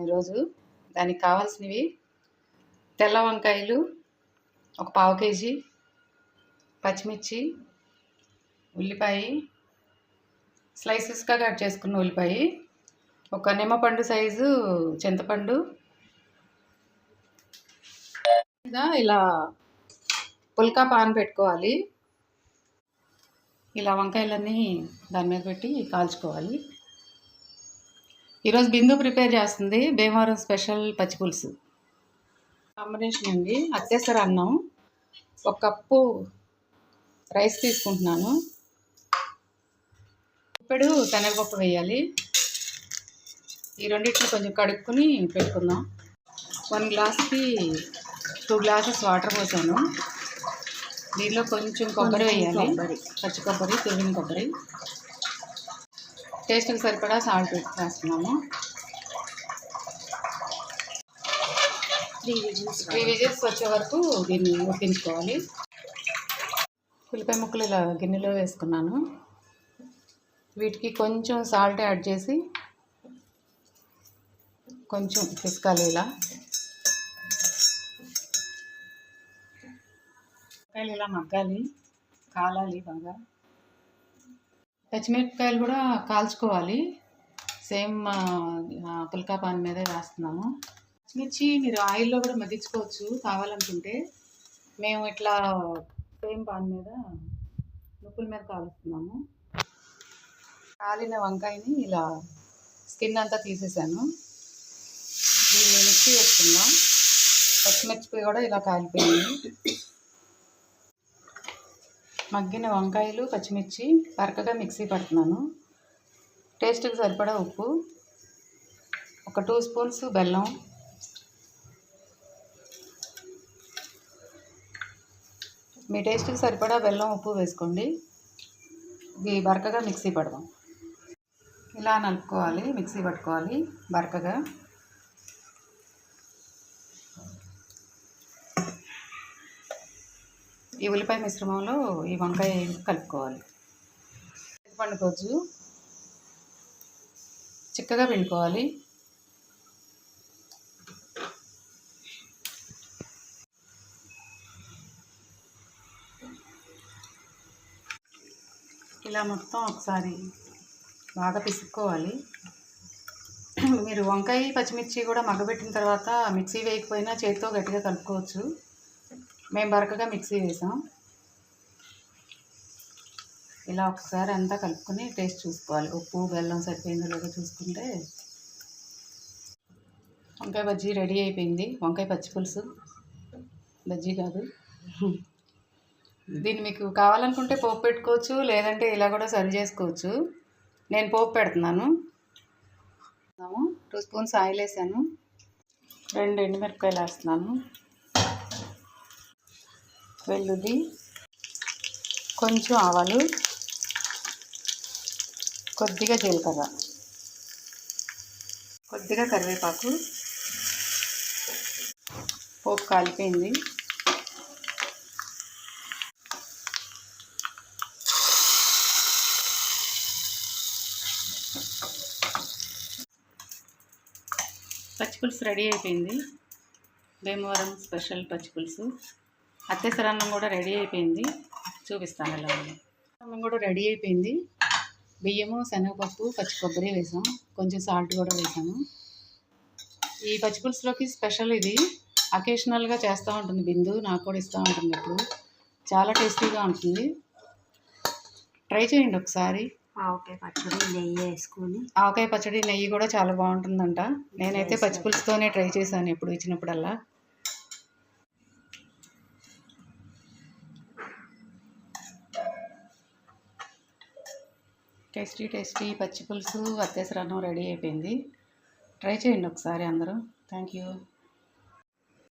ఈరోజు దానికి కావాల్సినవి తెల్ల వంకాయలు ఒక పావు కేజీ, పచ్చిమిర్చి, ఉల్లిపాయ స్లైసెస్గా కట్ చేసుకున్న ఉల్లిపాయ, ఒక నిమ్మపండు సైజు చింతపండు, ఇలా పుల్కా పాన్ పెట్టుకోవాలి. ఇలా వంకాయలన్నీ దాని మీద పెట్టి కాల్చుకోవాలి. ఈరోజు బిందు ప్రిపేర్ చేస్తుంది భీమవరం స్పెషల్ పచ్చిపులుసు కాంబినేషన్ అండి. అత్తేసర అన్నం, ఒక కప్పు రైస్ తీసుకుంటున్నాను. ఇప్పుడు శనగపప్పు వేయాలి. ఈ రెండింటిని కొంచెం కడుక్కుని పెట్టుకుందాం. 1 గ్లాస్కి 2 గ్లాసెస్ వాటర్ పోసాను. దీనిలో కొంచెం కొబ్బరి వేయాలి, పచ్చి కొబ్బరి, తురిమిన కొబ్బరి. టేస్ట్కి సరిపడా సాల్ట్ వేస్తున్నాము. 3 విజిల్స్ వచ్చే వరకు దీన్ని ఉడికించుకోవాలి. ఉల్లిపాయ ముక్కలు ఇలా గిన్నెలో వేసుకున్నాను. వీటికి కొంచెం సాల్ట్ యాడ్ చేసి కొంచెం పిసకాలి. ఇలా వంకాయలు ఇలా మగ్గాలి, కాలాలి బాగా. పచ్చిమిరపకాయలు కూడా కాల్చుకోవాలి. సేమ్ పుల్కా పాన్ మీదే వేస్తున్నాము. పచ్చిమిర్చి మీరు ఆయిల్లో కూడా మగ్గించుకోవచ్చు కావాలనుకుంటే. మేము ఇట్లా సేమ్ పాన్ మీద నుప్పుల మీద కాలుస్తున్నాము. కాలిన వంకాయని ఇలా స్కిన్ అంతా తీసేసాను. దీన్ని మిక్సీ వేసుకుందాం. పచ్చిమిర్చి కూడా ఇలా కాలిపోయింది. మగ్గిన వంకాయలు, పచ్చిమిర్చి బరకగా మిక్సీ పడుతున్నాను. టేస్ట్కి సరిపడా ఉప్పు, ఒక 2 స్పూన్స్ బెల్లం, మీ టేస్ట్కి సరిపడా బెల్లం, ఉప్పు వేసుకోండి. ఇది బరకగా మిక్సీ పడదాం. ఇలా నలుపుకోవాలి, మిక్సీ పట్టుకోవాలి బరకగా. ఈ ఉల్లిపాయ మిశ్రమంలో ఈ వంకాయ కలుపుకోవాలి. పండుకోవచ్చు, చిక్కగా పిండుకోవాలి. ఇలా మొత్తం ఒకసారి బాగా పిసుక్కోవాలి. మీరు వంకాయ, పచ్చిమిర్చి కూడా మగ్గబెట్టిన తర్వాత మిక్సీ వేయకపోయినా చేతితో గట్టిగా కలుపుకోవచ్చు. మేము బరకగా మిక్సీ వేసాం. ఇలా ఒకసారి అంతా కలుపుకొని టేస్ట్ చూసుకోవాలి. ఉప్పు, బెల్లం సరిపోయిందో లేదో చూసుకుంటే. వంకాయ బజ్జీ రెడీ అయిపోయింది. వంకాయ పచ్చి పులుసు, బజ్జీ కాదు. దీన్ని మీకు కావాలనుకుంటే పోపు పెట్టుకోవచ్చు, లేదంటే ఇలా కూడా సర్వ్ చేసుకోవచ్చు. నేను పోపు పెడుతున్నాను. 2 స్పూన్స్ ఆయిల్ వేసాను. 2 ఎండుమిరపకాయలు వేస్తున్నాను. వెల్లుల్లి, కొంచెం ఆవాలు, కొద్దిగా జీలకర్ర, కొద్దిగా కరివేపాకు. పోపు కాలిపోయింది. పచ్చిపులుసు రెడీ అయిపోయింది. భీమవరం స్పెషల్ పచ్చిపులుసు. అత్తేసర అన్నం కూడా రెడీ అయిపోయింది. చూపిస్తాను ఎలా ఉంది. అన్నం కూడా రెడీ అయిపోయింది. బియ్యము, శనగపప్పు, పచ్చి కొబ్బరి వేసాం, కొంచెం సాల్ట్ కూడా వేసాము. ఈ పచ్చిపులుసులోకి స్పెషల్ ఇది. అకేషనల్గా చేస్తూ ఉంటుంది బిందు, నాకు కూడా ఇస్తూ ఉంటుంది ఇప్పుడు. చాలా టేస్టీగా ఉంటుంది. ట్రై చేయండి ఒకసారి. ఆవకాయ పచ్చడి, నెయ్యి వేసుకొని. ఆవకాయ పచ్చడి, నెయ్యి కూడా చాలా బాగుంటుందంట. నేనైతే పచ్చిపులుసుతోనే ట్రై చేశాను ఎప్పుడు ఇచ్చినప్పుడల్లా. టేస్టీ పచ్చి పులుసు, అత్తేసర అన్నం రెడీ అయిపోయింది. ట్రై చేయండి ఒకసారి అందరూ. Thank you.